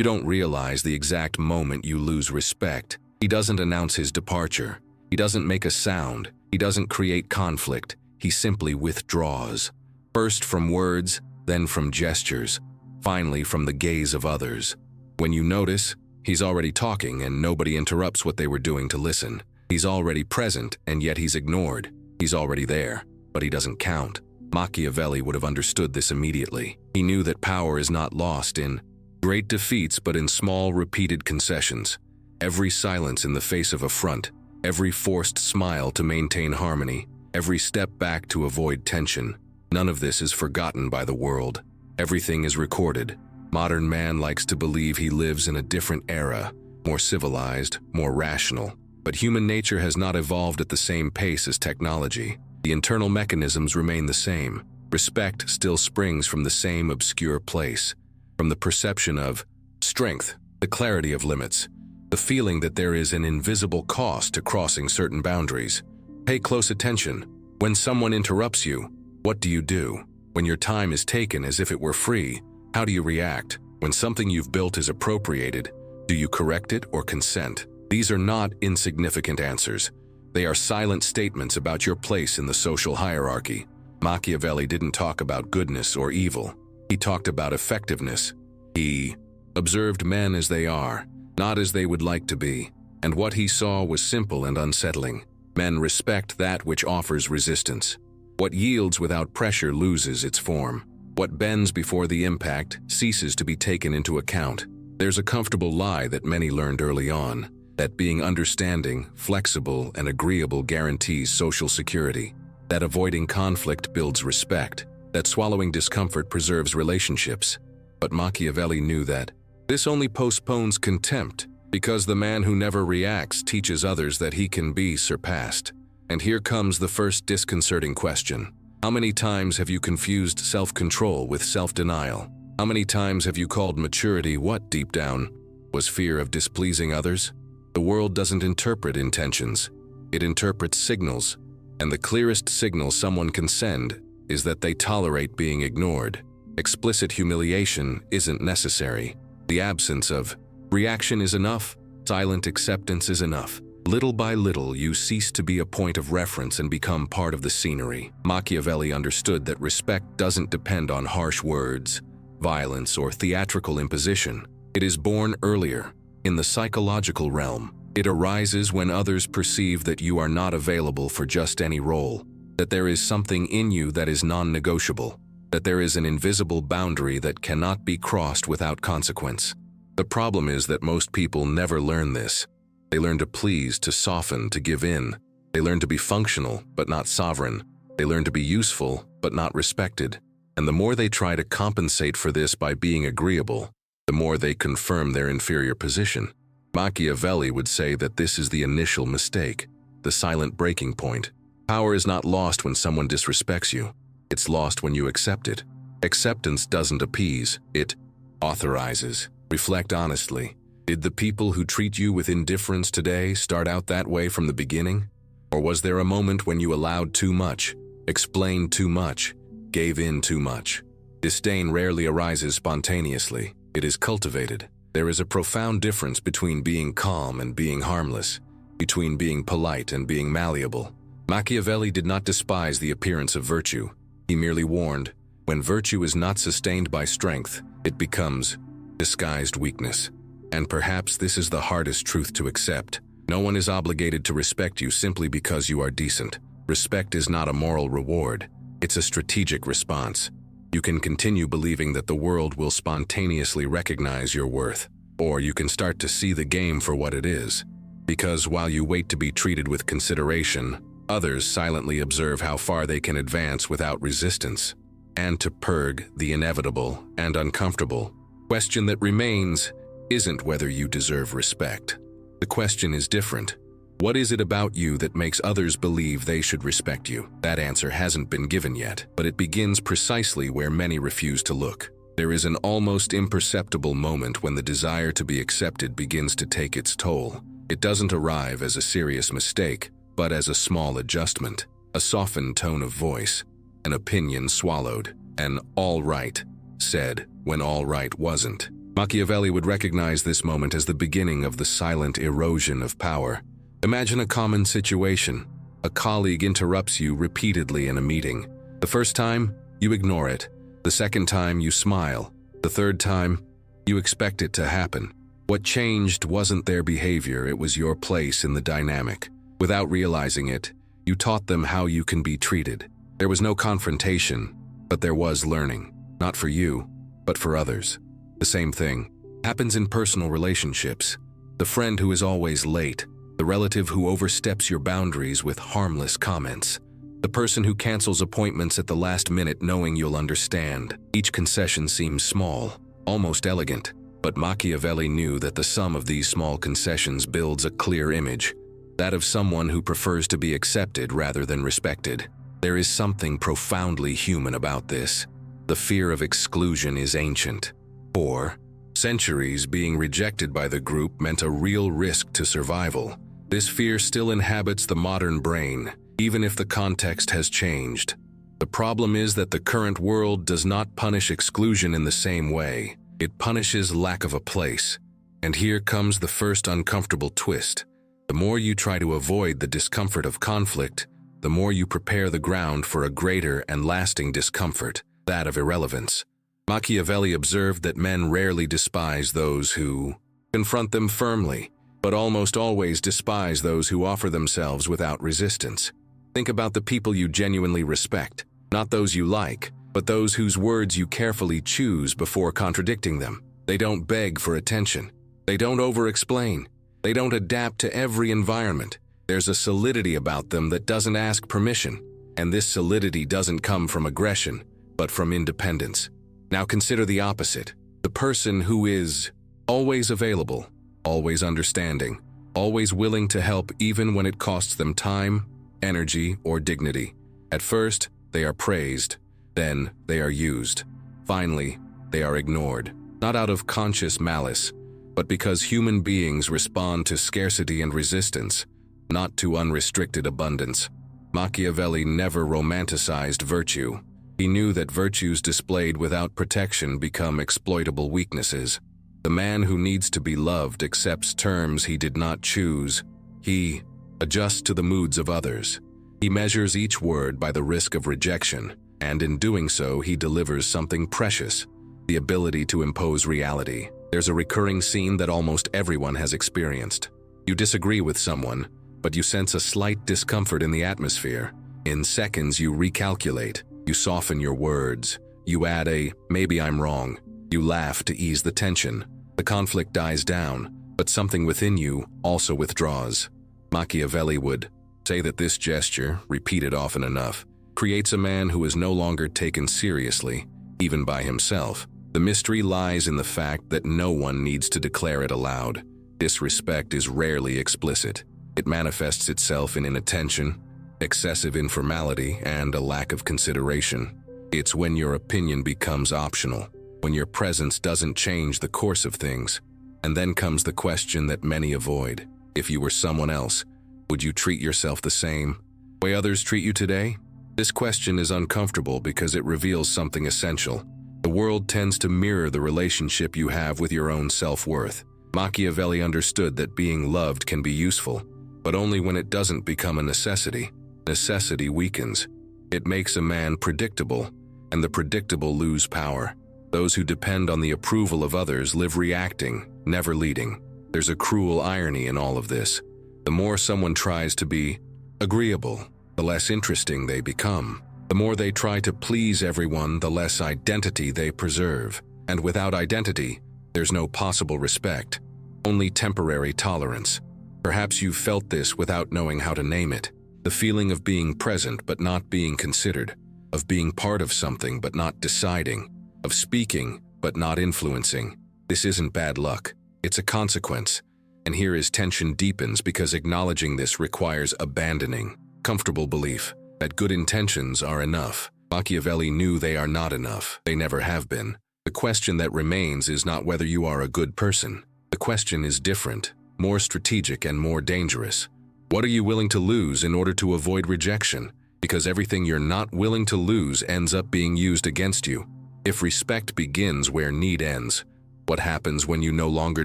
You don't realize the exact moment you lose respect. He doesn't announce his departure. He doesn't make a sound. He doesn't create conflict. He simply withdraws. First from words, then from gestures, finally from the gaze of others. When you notice, he's already talking and nobody interrupts what they were doing to listen. He's already present and yet he's ignored. He's already there, but he doesn't count. Machiavelli would have understood this immediately. He knew that power is not lost in great defeats but in small, repeated concessions. Every silence in the face of affront, every forced smile to maintain harmony, every step back to avoid tension. None of this is forgotten by the world. Everything is recorded. Modern man likes to believe he lives in a different era, more civilized, more rational. But human nature has not evolved at the same pace as technology. The internal mechanisms remain the same. Respect still springs from the same obscure place, from the perception of strength, the clarity of limits, the feeling that there is an invisible cost to crossing certain boundaries. Pay close attention. When someone interrupts you, what do? When your time is taken as if it were free, how do you react? When something you've built is appropriated, do you correct it or consent? These are not insignificant answers. They are silent statements about your place in the social hierarchy. Machiavelli didn't talk about goodness or evil. He talked about effectiveness. He observed men as they are, not as they would like to be. And what he saw was simple and unsettling. Men respect that which offers resistance. What yields without pressure loses its form. What bends before the impact ceases to be taken into account. There's a comfortable lie that many learned early on, that being understanding, flexible, and agreeable guarantees social security, that avoiding conflict builds respect, that swallowing discomfort preserves relationships. But Machiavelli knew that this only postpones contempt, because the man who never reacts teaches others that he can be surpassed. And here comes the first disconcerting question. How many times have you confused self-control with self-denial? How many times have you called maturity what deep down was fear of displeasing others? The world doesn't interpret intentions. It interprets signals. And the clearest signal someone can send is that they tolerate being ignored. Explicit humiliation isn't necessary. The absence of reaction is enough. Silent acceptance is enough. Little by little, you cease to be a point of reference and become part of the scenery. Machiavelli understood that respect doesn't depend on harsh words, violence, or theatrical imposition. It is born earlier, in the psychological realm. It arises when others perceive that you are not available for just any role, that there is something in you that is non-negotiable, that there is an invisible boundary that cannot be crossed without consequence. The problem is that most people never learn this. They learn to please, to soften, to give in. They learn to be functional, but not sovereign. They learn to be useful, but not respected. And the more they try to compensate for this by being agreeable, the more they confirm their inferior position. Machiavelli would say that this is the initial mistake, the silent breaking point. Power is not lost when someone disrespects you. It's lost when you accept it. Acceptance doesn't appease, it authorizes. Reflect honestly. Did the people who treat you with indifference today start out that way from the beginning? Or was there a moment when you allowed too much, explained too much, gave in too much? Disdain rarely arises spontaneously. It is cultivated. There is a profound difference between being calm and being harmless, between being polite and being malleable. Machiavelli did not despise the appearance of virtue. He merely warned, when virtue is not sustained by strength, it becomes disguised weakness. And perhaps this is the hardest truth to accept. No one is obligated to respect you simply because you are decent. Respect is not a moral reward. It's a strategic response. You can continue believing that the world will spontaneously recognize your worth, or you can start to see the game for what it is. Because while you wait to be treated with consideration, others silently observe how far they can advance without resistance. And to purge the inevitable and uncomfortable question that remains isn't whether you deserve respect. The question is different. What is it about you that makes others believe they should respect you? That answer hasn't been given yet, but it begins precisely where many refuse to look. There is an almost imperceptible moment when the desire to be accepted begins to take its toll. It doesn't arrive as a serious mistake, but as a small adjustment, a softened tone of voice, an opinion swallowed, an "all right" said when all right wasn't. Machiavelli would recognize this moment as the beginning of the silent erosion of power. Imagine a common situation. A colleague interrupts you repeatedly in a meeting. The first time, you ignore it. The second time, you smile. The third time, you expect it to happen. What changed wasn't their behavior, it was your place in the dynamic. Without realizing it, you taught them how you can be treated. There was no confrontation, but there was learning. Not for you, but for others. The same thing happens in personal relationships. The friend who is always late, the relative who oversteps your boundaries with harmless comments, the person who cancels appointments at the last minute knowing you'll understand. Each concession seems small, almost elegant, but Machiavelli knew that the sum of these small concessions builds a clear image, that of someone who prefers to be accepted rather than respected. There is something profoundly human about this. The fear of exclusion is ancient. For centuries, being rejected by the group meant a real risk to survival. This fear still inhabits the modern brain, even if the context has changed. The problem is that the current world does not punish exclusion in the same way. It punishes lack of a place. And here comes the first uncomfortable twist. The more you try to avoid the discomfort of conflict, the more you prepare the ground for a greater and lasting discomfort, that of irrelevance. Machiavelli observed that men rarely despise those who confront them firmly, but almost always despise those who offer themselves without resistance. Think about the people you genuinely respect, not those you like, but those whose words you carefully choose before contradicting them. They don't beg for attention. They don't over-explain. They don't adapt to every environment. There's a solidity about them that doesn't ask permission, and this solidity doesn't come from aggression, but from independence. Now consider the opposite. The person who is always available, always understanding, always willing to help even when it costs them time, energy, or dignity. At first, they are praised. Then, they are used. Finally, they are ignored. Not out of conscious malice, but because human beings respond to scarcity and resistance, not to unrestricted abundance. Machiavelli never romanticized virtue. He knew that virtues displayed without protection become exploitable weaknesses. The man who needs to be loved accepts terms he did not choose. He adjusts to the moods of others. He measures each word by the risk of rejection, and in doing so, he delivers something precious, the ability to impose reality. There's a recurring scene that almost everyone has experienced. You disagree with someone, but you sense a slight discomfort in the atmosphere. In seconds, you recalculate. You soften your words. You add a, maybe I'm wrong. You laugh to ease the tension. The conflict dies down, but something within you also withdraws. Machiavelli would say that this gesture, repeated often enough, creates a man who is no longer taken seriously, even by himself. The mystery lies in the fact that no one needs to declare it aloud. Disrespect is rarely explicit. It manifests itself in inattention, excessive informality, and a lack of consideration. It's when your opinion becomes optional, when your presence doesn't change the course of things. And then comes the question that many avoid. If you were someone else, would you treat yourself the same way others treat you today? This question is uncomfortable because it reveals something essential. The world tends to mirror the relationship you have with your own self-worth. Machiavelli understood that being loved can be useful, but only when it doesn't become a necessity. Necessity weakens. It makes a man predictable, and the predictable lose power. Those who depend on the approval of others live reacting, never leading. There's a cruel irony in all of this. The more someone tries to be agreeable, the less interesting they become. The more they try to please everyone, the less identity they preserve. And without identity, there's no possible respect, only temporary tolerance. Perhaps you've felt this without knowing how to name it. The feeling of being present but not being considered, of being part of something but not deciding, of speaking but not influencing. This isn't bad luck, it's a consequence. And here is tension deepens because acknowledging this requires abandoning comfortable belief that good intentions are enough. Machiavelli knew they are not enough. They never have been. The question that remains is not whether you are a good person. The question is different, more strategic, and more dangerous. What are you willing to lose in order to avoid rejection? Because everything you're not willing to lose ends up being used against you. If respect begins where need ends, What happens when you no longer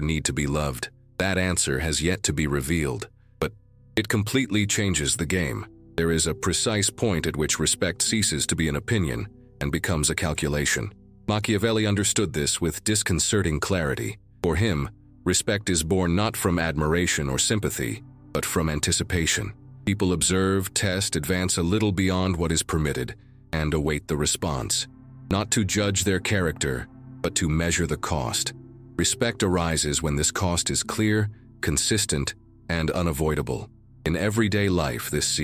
need to be loved? That answer has yet to be revealed, but it completely changes the game. There is a precise point at which respect ceases to be an opinion and becomes a calculation. Machiavelli understood this with disconcerting clarity. For him, respect is born not from admiration or sympathy, but from anticipation. People observe, test, advance a little beyond what is permitted, and await the response. Not to judge their character, but to measure the cost. Respect arises when this cost is clear, consistent, and unavoidable. In everyday life, this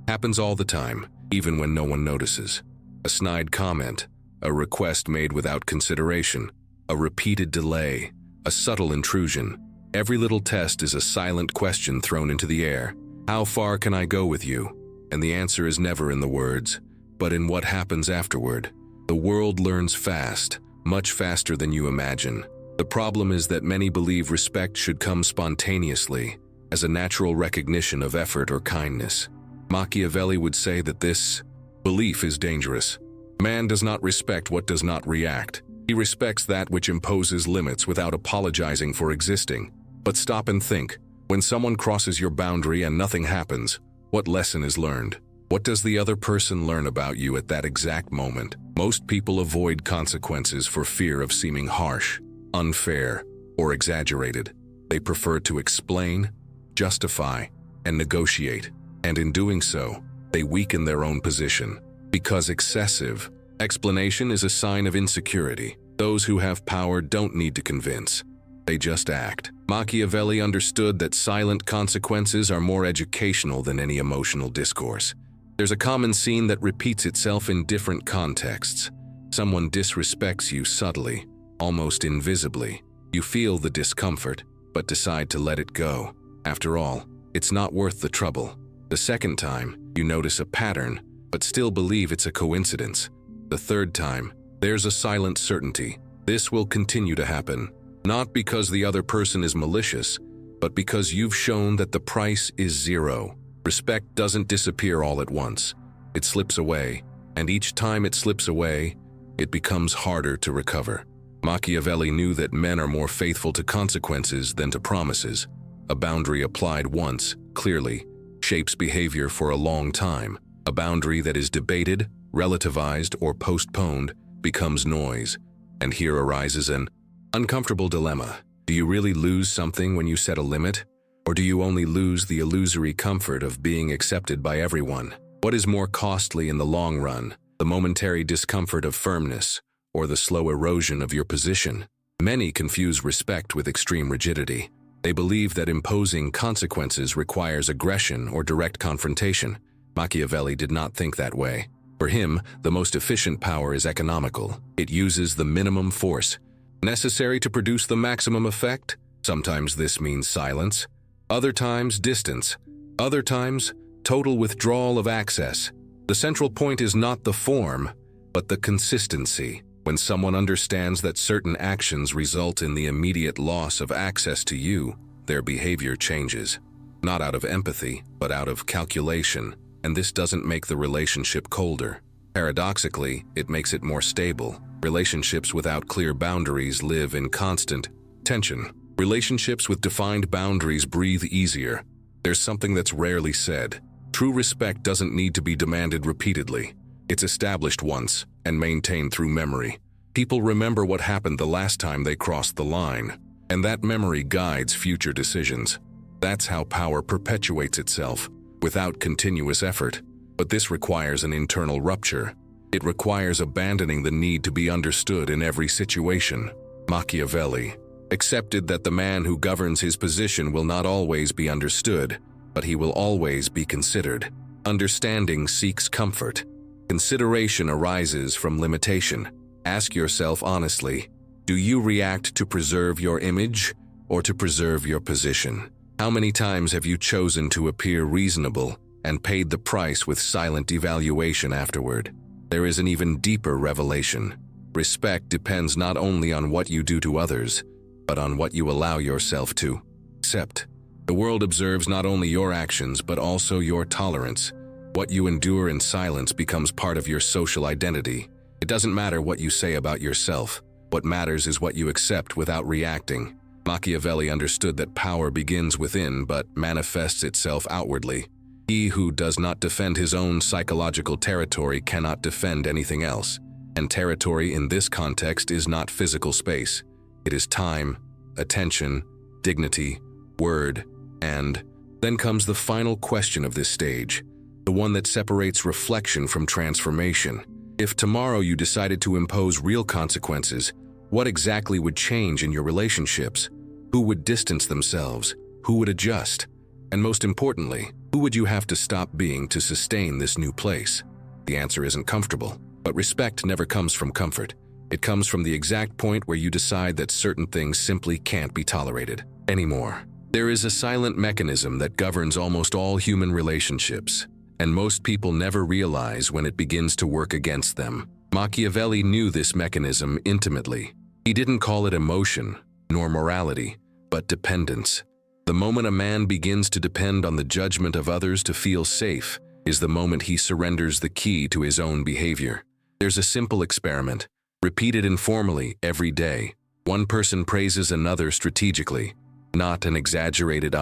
happens all the time, even when no one notices. A snide comment, a request made without consideration, a repeated delay, a subtle intrusion. Every little test is a silent question thrown into the air. How far can I go with you? And the answer is never in the words, but in what happens afterward. The world learns fast, much faster than you imagine. The problem is that many believe respect should come spontaneously, as a natural recognition of effort or kindness. Machiavelli would say that this belief is dangerous. Man does not respect what does not react. He respects that which imposes limits without apologizing for existing. But stop and think. When someone crosses your boundary and nothing happens, what lesson is learned? What does the other person learn about you at that exact moment? Most people avoid consequences for fear of seeming harsh, unfair, or exaggerated. They prefer to explain, justify, and negotiate. And in doing so, they weaken their own position. Because excessive explanation is a sign of insecurity. Those who have power don't need to convince. They just act. Machiavelli understood that silent consequences are more educational than any emotional discourse. There's a common scene that repeats itself in different contexts. Someone disrespects you subtly, almost invisibly. You feel the discomfort, but decide to let it go. After all, it's not worth the trouble. The second time, you notice a pattern, but still believe it's a coincidence. The third time, there's a silent certainty. This will continue to happen, not because the other person is malicious, but because you've shown that the price is zero. Respect doesn't disappear all at once. It slips away, and each time it slips away, it becomes harder to recover. Machiavelli knew that men are more faithful to consequences than to promises. A boundary applied once, clearly, shapes behavior for a long time. A boundary that is debated, relativized, or postponed becomes noise. And here arises an uncomfortable dilemma. Do you really lose something when you set a limit? Or do you only lose the illusory comfort of being accepted by everyone? What is more costly in the long run, the momentary discomfort of firmness, or the slow erosion of your position? Many confuse respect with extreme rigidity. They believe that imposing consequences requires aggression or direct confrontation. Machiavelli did not think that way. For him, the most efficient power is economical. It uses the minimum force necessary to produce the maximum effect. Sometimes this means silence, other times distance, other times total withdrawal of access. The central point is not the form, but the consistency. When someone understands that certain actions result in the immediate loss of access to you, their behavior changes. Not out of empathy, but out of calculation. And this doesn't make the relationship colder. Paradoxically, it makes it more stable. Relationships without clear boundaries live in constant tension. Relationships with defined boundaries breathe easier. There's something that's rarely said. True respect doesn't need to be demanded repeatedly. It's established once and maintained through memory. People remember what happened the last time they crossed the line, and that memory guides future decisions. That's how power perpetuates itself, without continuous effort. But this requires an internal rupture. It requires abandoning the need to be understood in every situation. Machiavelli accepted that the man who governs his position will not always be understood, but he will always be considered. Understanding seeks comfort. Consideration arises from limitation. Ask yourself honestly, do you react to preserve your image or to preserve your position? How many times have you chosen to appear reasonable and paid the price with silent devaluation afterward? There is an even deeper revelation. Respect depends not only on what you do to others, but on what you allow yourself to accept. The world observes not only your actions, but also your tolerance. What you endure in silence becomes part of your social identity. It doesn't matter what you say about yourself. What matters is what you accept without reacting. Machiavelli understood that power begins within but manifests itself outwardly. He who does not defend his own psychological territory cannot defend anything else. And territory in this context is not physical space. It is time, attention, dignity, word, and then comes the final question of this stage, the one that separates reflection from transformation. If tomorrow you decided to impose real consequences, what exactly would change in your relationships? Who would distance themselves? Who would adjust? And most importantly, who would you have to stop being to sustain this new place? The answer isn't comfortable, but respect never comes from comfort. It comes from the exact point where you decide that certain things simply can't be tolerated anymore. There is a silent mechanism that governs almost all human relationships, and most people never realize when it begins to work against them. Machiavelli knew this mechanism intimately. He didn't call it emotion, nor morality, but dependence. The moment a man begins to depend on the judgment of others to feel safe is the moment he surrenders the key to his own behavior. There's a simple experiment, repeated informally every day. One person praises another strategically, not an exaggerated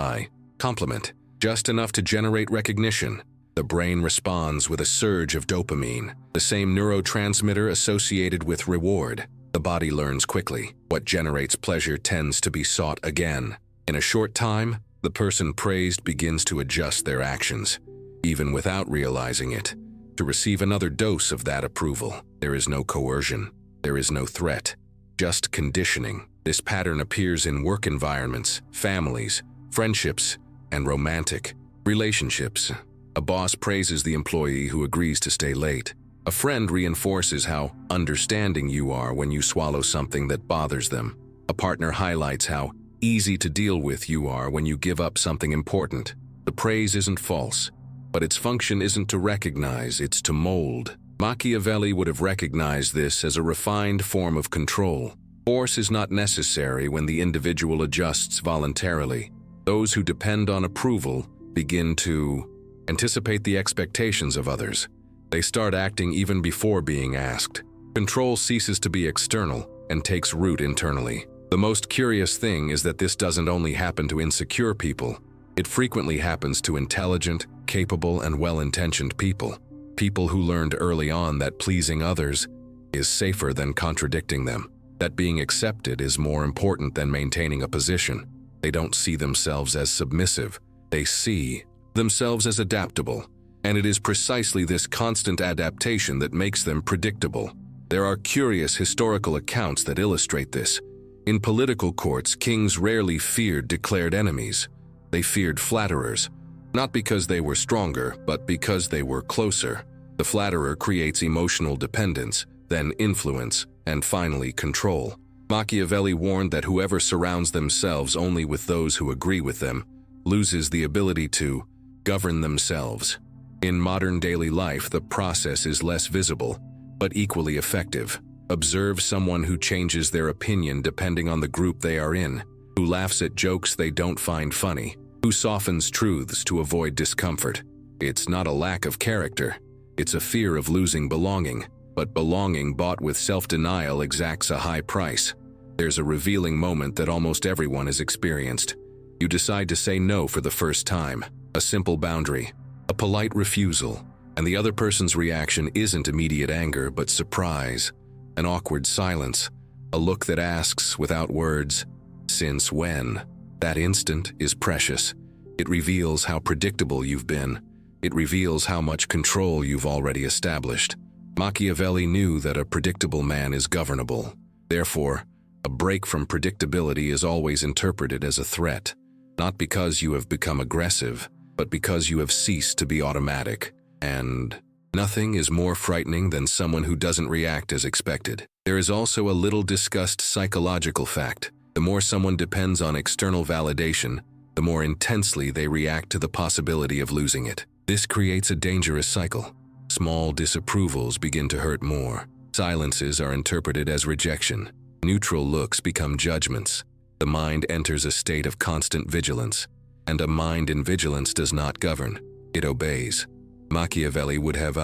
compliment, just enough to generate recognition. The brain responds with a surge of dopamine, the same neurotransmitter associated with reward. The body learns quickly. What generates pleasure tends to be sought again. In a short time, the person praised begins to adjust their actions, even without realizing it, to receive another dose of that approval. There is no coercion. There is no threat. Just conditioning. This pattern appears in work environments, families, friendships, and romantic relationships. A boss praises the employee who agrees to stay late. A friend reinforces how understanding you are when you swallow something that bothers them. A partner highlights how easy to deal with you are when you give up something important. The praise isn't false, but its function isn't to recognize, it's to mold. Machiavelli would have recognized this as a refined form of control. Force is not necessary when the individual adjusts voluntarily. Those who depend on approval begin to anticipate the expectations of others. They start acting even before being asked. Control ceases to be external and takes root internally. The most curious thing is that this doesn't only happen to insecure people. It frequently happens to intelligent, capable, and well-intentioned people. People who learned early on that pleasing others is safer than contradicting them. That being accepted is more important than maintaining a position. They don't see themselves as submissive. They see themselves as adaptable. And it is precisely this constant adaptation that makes them predictable. There are curious historical accounts that illustrate this. In political courts, kings rarely feared declared enemies. They feared flatterers, not because they were stronger, but because they were closer. The flatterer creates emotional dependence, then influence, and finally control. Machiavelli warned that whoever surrounds themselves only with those who agree with them loses the ability to govern themselves. In modern daily life, the process is less visible, but equally effective. Observe someone who changes their opinion depending on the group they are in, who laughs at jokes they don't find funny, who softens truths to avoid discomfort. It's not a lack of character. It's a fear of losing belonging, but belonging bought with self-denial exacts a high price. There's a revealing moment that almost everyone has experienced. You decide to say no for the first time, a simple boundary, a polite refusal, and the other person's reaction isn't immediate anger but surprise, an awkward silence, a look that asks without words, "Since when?" That instant is precious. It reveals how predictable you've been. It reveals how much control you've already established. Machiavelli knew that a predictable man is governable. Therefore, a break from predictability is always interpreted as a threat, not because you have become aggressive, but because you have ceased to be automatic. And nothing is more frightening than someone who doesn't react as expected. There is also a little discussed psychological fact. The more someone depends on external validation, the more intensely they react to the possibility of losing it. This creates a dangerous cycle. Small disapprovals begin to hurt more. Silences are interpreted as rejection. Neutral looks become judgments. The mind enters a state of constant vigilance. And a mind in vigilance does not govern, it obeys. Machiavelli would have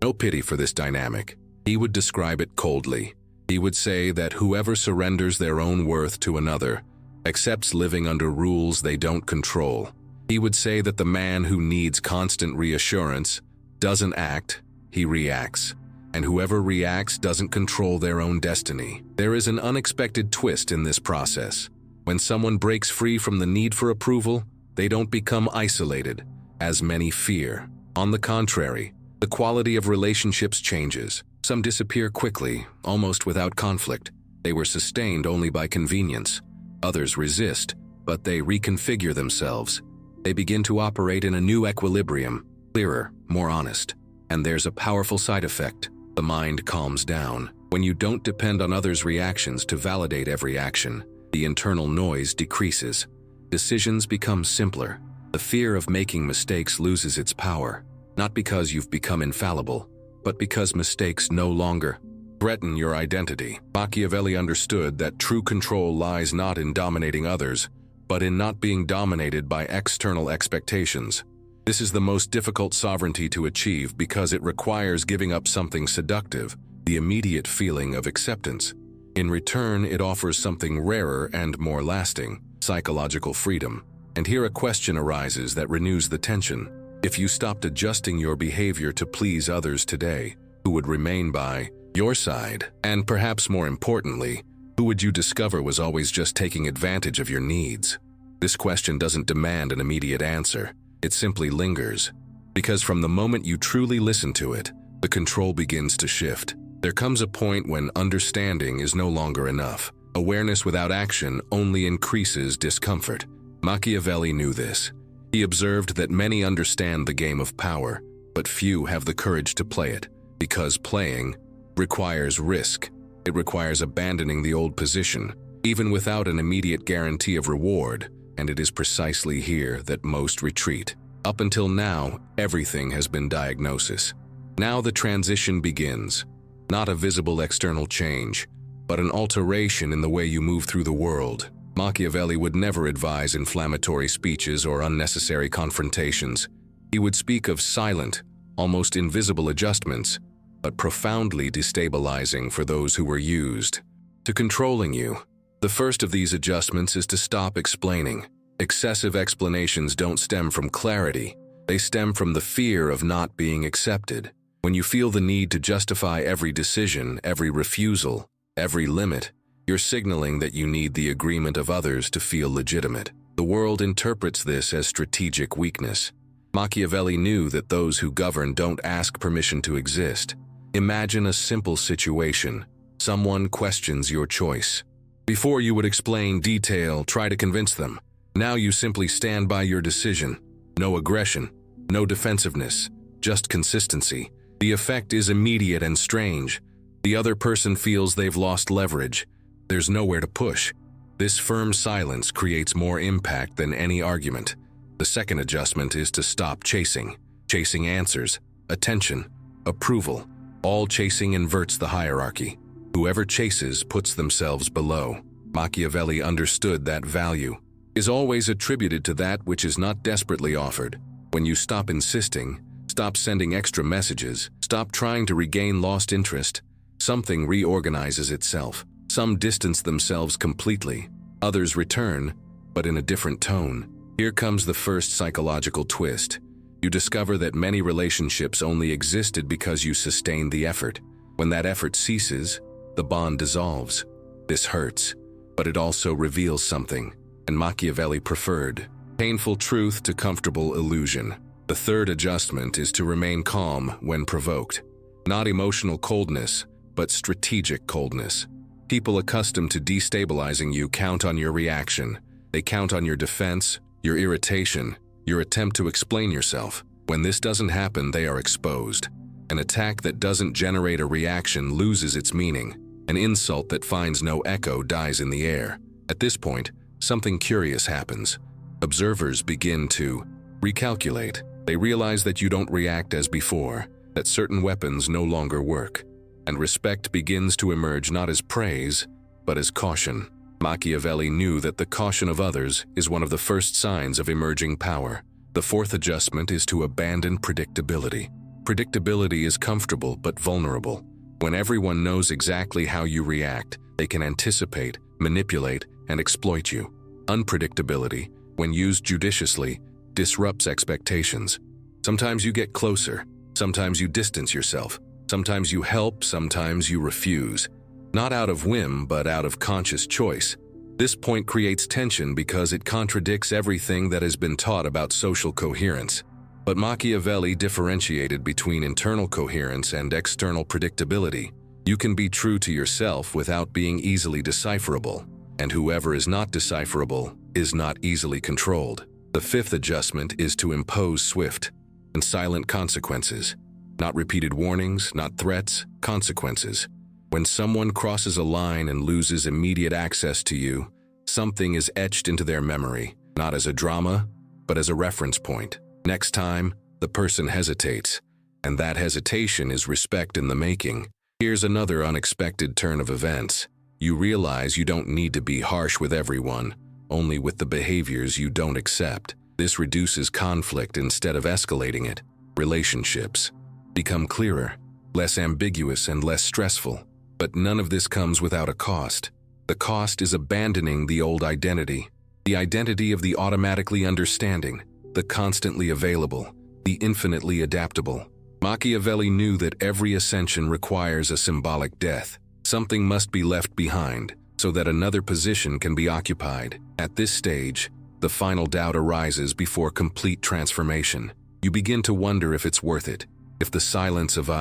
no pity for this dynamic. He would describe it coldly. He would say that whoever surrenders their own worth to another accepts living under rules they don't control. He would say that the man who needs constant reassurance doesn't act, he reacts. And whoever reacts doesn't control their own destiny. There is an unexpected twist in this process. When someone breaks free from the need for approval, they don't become isolated, as many fear. On the contrary, the quality of relationships changes. Some disappear quickly, almost without conflict. They were sustained only by convenience. Others resist, but they reconfigure themselves. They begin to operate in a new equilibrium, clearer, more honest. And there's a powerful side effect. The mind calms down. When you don't depend on others' reactions to validate every action, the internal noise decreases. Decisions become simpler. The fear of making mistakes loses its power, not because you've become infallible, but because mistakes no longer threaten your identity. Machiavelli understood that true control lies not in dominating others, but in not being dominated by external expectations. This is the most difficult sovereignty to achieve because it requires giving up something seductive, the immediate feeling of acceptance. In return, it offers something rarer and more lasting, psychological freedom. And here a question arises that renews the tension. If you stopped adjusting your behavior to please others today, who would remain by your side? And perhaps more importantly, who would you discover was always just taking advantage of your needs? This question doesn't demand an immediate answer. It simply lingers. Because from the moment you truly listen to it, the control begins to shift. There comes a point when understanding is no longer enough. Awareness without action only increases discomfort. Machiavelli knew this. He observed that many understand the game of power, but few have the courage to play it, because playing requires risk. It requires abandoning the old position, even without an immediate guarantee of reward, and it is precisely here that most retreat. Up until now, everything has been diagnosis. Now the transition begins. Not a visible external change, but an alteration in the way you move through the world. Machiavelli would never advise inflammatory speeches or unnecessary confrontations. He would speak of silent, almost invisible adjustments, but profoundly destabilizing for those who were used to controlling you. The first of these adjustments is to stop explaining. Excessive explanations don't stem from clarity. They stem from the fear of not being accepted. When you feel the need to justify every decision, every refusal, every limit, you're signaling that you need the agreement of others to feel legitimate. The world interprets this as strategic weakness. Machiavelli knew that those who govern don't ask permission to exist. Imagine a simple situation. Someone questions your choice. Before you would explain detail, try to convince them. Now you simply stand by your decision. No aggression, no defensiveness, just consistency. The effect is immediate and strange. The other person feels they've lost leverage. There's nowhere to push. This firm silence creates more impact than any argument. The second adjustment is to stop chasing. Chasing answers, attention, approval. All chasing inverts the hierarchy. Whoever chases puts themselves below. Machiavelli understood that value is always attributed to that which is not desperately offered. When you stop insisting, stop sending extra messages, stop trying to regain lost interest, something reorganizes itself. Some distance themselves completely. Others return, but in a different tone. Here comes the first psychological twist. You discover that many relationships only existed because you sustained the effort. When that effort ceases, the bond dissolves. This hurts, but it also reveals something, and Machiavelli preferred painful truth to comfortable illusion. The third adjustment is to remain calm when provoked. Not emotional coldness, but strategic coldness. People accustomed to destabilizing you count on your reaction. They count on your defense, your irritation, your attempt to explain yourself. When this doesn't happen, they are exposed. An attack that doesn't generate a reaction loses its meaning. An insult that finds no echo dies in the air. At this point, something curious happens. Observers begin to recalculate. They realize that you don't react as before, that certain weapons no longer work. And respect begins to emerge not as praise, but as caution. Machiavelli knew that the caution of others is one of the first signs of emerging power. The fourth adjustment is to abandon predictability. Predictability is comfortable but vulnerable. When everyone knows exactly how you react, they can anticipate, manipulate, and exploit you. Unpredictability, when used judiciously, disrupts expectations. Sometimes you get closer, sometimes you distance yourself, sometimes you help, sometimes you refuse. Not out of whim, but out of conscious choice. This point creates tension because it contradicts everything that has been taught about social coherence. But Machiavelli differentiated between internal coherence and external predictability. You can be true to yourself without being easily decipherable, and whoever is not decipherable is not easily controlled. The fifth adjustment is to impose swift and silent consequences. Not repeated warnings, not threats, consequences. When someone crosses a line and loses immediate access to you, something is etched into their memory, not as a drama, but as a reference point. Next time, the person hesitates, and that hesitation is respect in the making. Here's another unexpected turn of events. You realize you don't need to be harsh with everyone, only with the behaviors you don't accept. This reduces conflict instead of escalating it. Relationships become clearer, less ambiguous, and less stressful. But none of this comes without a cost. The cost is abandoning the old identity, the identity of the automatically understanding, the constantly available, the infinitely adaptable. Machiavelli knew that every ascension requires a symbolic death. Something must be left behind so that another position can be occupied. At this stage, the final doubt arises before complete transformation. You begin to wonder if it's worth it, if the silence of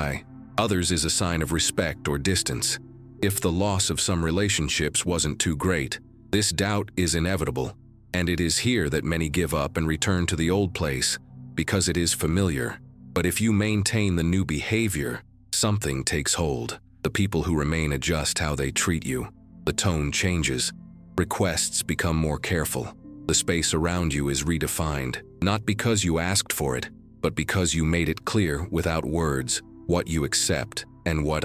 others is a sign of respect or distance, if the loss of some relationships wasn't too great. This doubt is inevitable, and it is here that many give up and return to the old place because it is familiar. But if you maintain the new behavior, something takes hold. The people who remain adjust how they treat you. The tone changes. Requests become more careful. The space around you is redefined, not because you asked for it, but because you made it clear without words what you accept and what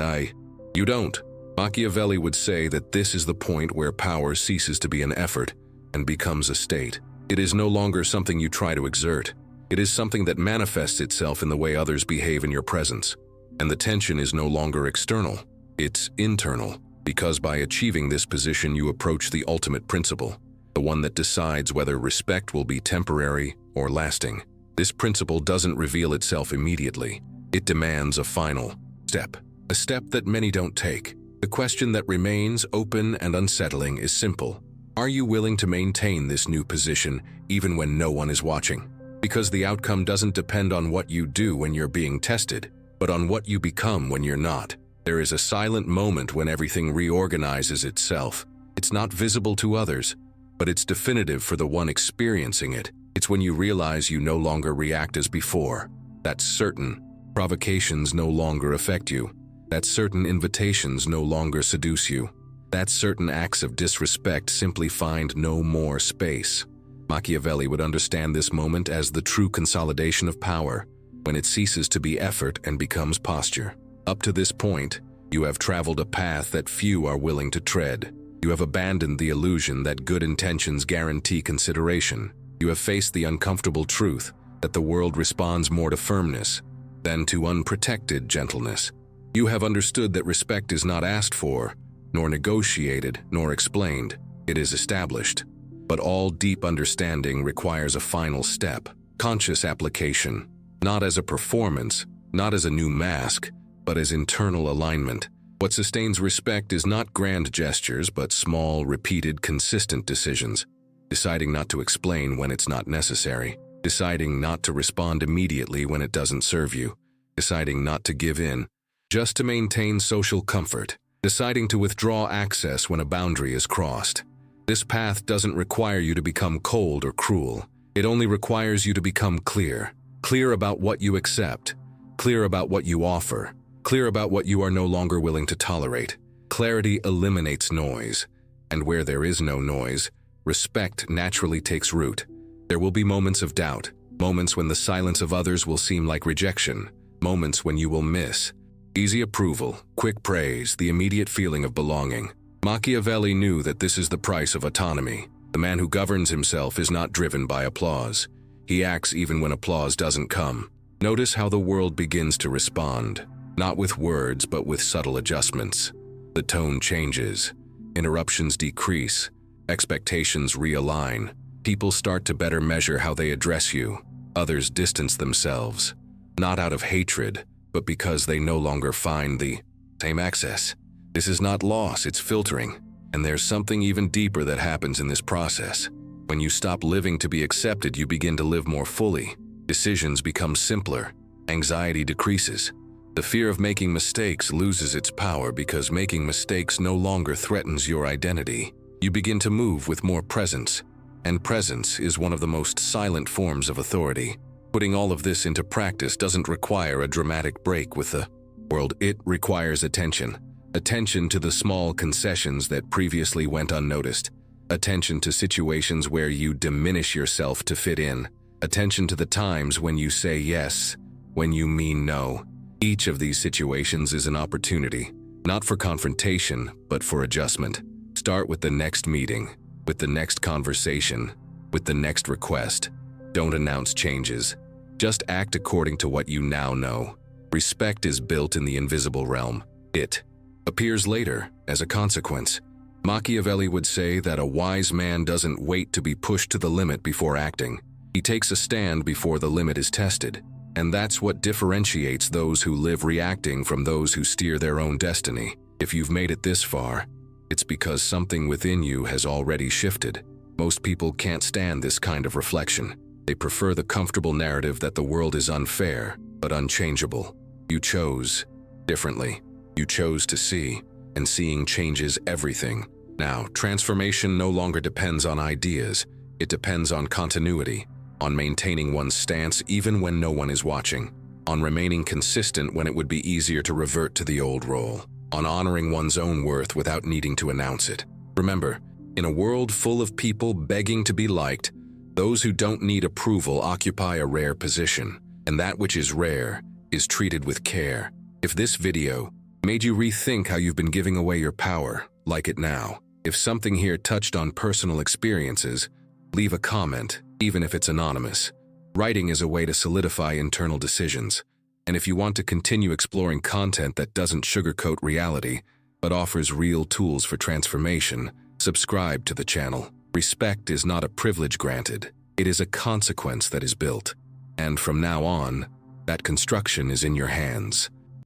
you don't. Machiavelli would say that this is the point where power ceases to be an effort and becomes a state. It is no longer something you try to exert. It is something that manifests itself in the way others behave in your presence. And the tension is no longer external, it's internal, because by achieving this position you approach the ultimate principle, the one that decides whether respect will be temporary or lasting. This principle doesn't reveal itself immediately. It demands a final step, a step that many don't take. The question that remains open and unsettling is simple. Are you willing to maintain this new position even when no one is watching? Because the outcome doesn't depend on what you do when you're being tested, but on what you become when you're not. There is a silent moment when everything reorganizes itself. It's not visible to others, but it's definitive for the one experiencing it. It's when you realize you no longer react as before. That certain provocations no longer affect you. That certain invitations no longer seduce you. That certain acts of disrespect simply find no more space. Machiavelli would understand this moment as the true consolidation of power, when it ceases to be effort and becomes posture. Up to this point, you have traveled a path that few are willing to tread. You have abandoned the illusion that good intentions guarantee consideration. You have faced the uncomfortable truth that the world responds more to firmness than to unprotected gentleness. You have understood that respect is not asked for, nor negotiated, nor explained. It is established. But all deep understanding requires a final step, conscious application, not as a performance, not as a new mask, but as internal alignment. What sustains respect is not grand gestures, but small, repeated, consistent decisions. Deciding not to explain when it's not necessary. Deciding not to respond immediately when it doesn't serve you. Deciding not to give in, just to maintain social comfort. Deciding to withdraw access when a boundary is crossed. This path doesn't require you to become cold or cruel. It only requires you to become clear. Clear about what you accept. Clear about what you offer. Clear about what you are no longer willing to tolerate. Clarity eliminates noise. And where there is no noise, respect naturally takes root. There will be moments of doubt, moments when the silence of others will seem like rejection, moments when you will miss easy approval, quick praise, the immediate feeling of belonging. Machiavelli knew that this is the price of autonomy. The man who governs himself is not driven by applause. He acts even when applause doesn't come. Notice how the world begins to respond. Not with words, but with subtle adjustments. The tone changes. Interruptions decrease. Expectations realign. People start to better measure how they address you. Others distance themselves. Not out of hatred, but because they no longer find the same access. This is not loss, it's filtering. And there's something even deeper that happens in this process. When you stop living to be accepted, you begin to live more fully. Decisions become simpler. Anxiety decreases. The fear of making mistakes loses its power because making mistakes no longer threatens your identity. You begin to move with more presence. And presence is one of the most silent forms of authority. Putting all of this into practice doesn't require a dramatic break with the world. It requires attention. Attention to the small concessions that previously went unnoticed. Attention to situations where you diminish yourself to fit in. Attention to the times when you say yes, when you mean no. Each of these situations is an opportunity, not for confrontation, but for adjustment. Start with the next meeting, with the next conversation, with the next request. Don't announce changes. Just act according to what you now know. Respect is built in the invisible realm. It appears later as a consequence. Machiavelli would say that a wise man doesn't wait to be pushed to the limit before acting. He takes a stand before the limit is tested. And that's what differentiates those who live reacting from those who steer their own destiny. If you've made it this far, it's because something within you has already shifted. Most people can't stand this kind of reflection. They prefer the comfortable narrative that the world is unfair, but unchangeable. You chose differently. You chose to see, and seeing changes everything. Now, transformation no longer depends on ideas. It depends on continuity. On maintaining one's stance even when no one is watching, on remaining consistent when it would be easier to revert to the old role, on honoring one's own worth without needing to announce it. Remember, in a world full of people begging to be liked, those who don't need approval occupy a rare position, and that which is rare is treated with care. If this video made you rethink how you've been giving away your power, like it now. If something here touched on personal experiences, leave a comment, even if it's anonymous. Writing is a way to solidify internal decisions. And if you want to continue exploring content that doesn't sugarcoat reality, but offers real tools for transformation, subscribe to the channel. Respect is not a privilege granted. It is a consequence that is built. And from now on, that construction is in your hands.